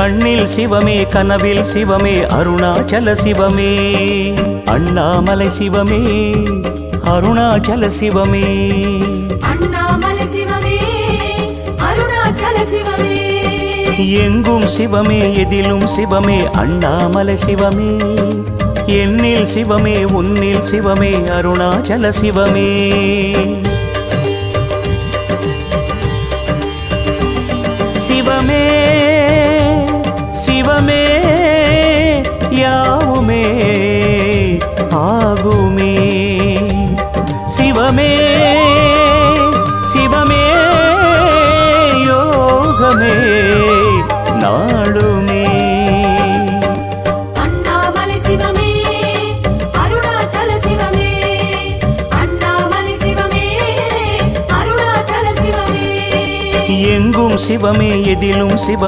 கண்ணில் சிவமே கனவில் சிவமே அருணாச்சல சிவமே அண்ணாமலை சிவமே அருணாச்சல சிவமே அண்ணாமலை சிவமே அருணாச்சல சிவமே எங்கும் சிவமே எதிலும் சிவமே அண்ணாமலை சிவமே என்னில் சிவமே உன்னில் சிவமே அருணாச்சல சிவமே சிவமே சிவமே யாவுமே ஆகுமே சிவமே சிவமே யோகமே நாளுமே அண்ணாமலை சிவமே அருணாச்சல சிவமே அண்ணாமலை சிவமே அருணாச்சல சிவமே எங்கும் சிவமே எதிலும் சிவ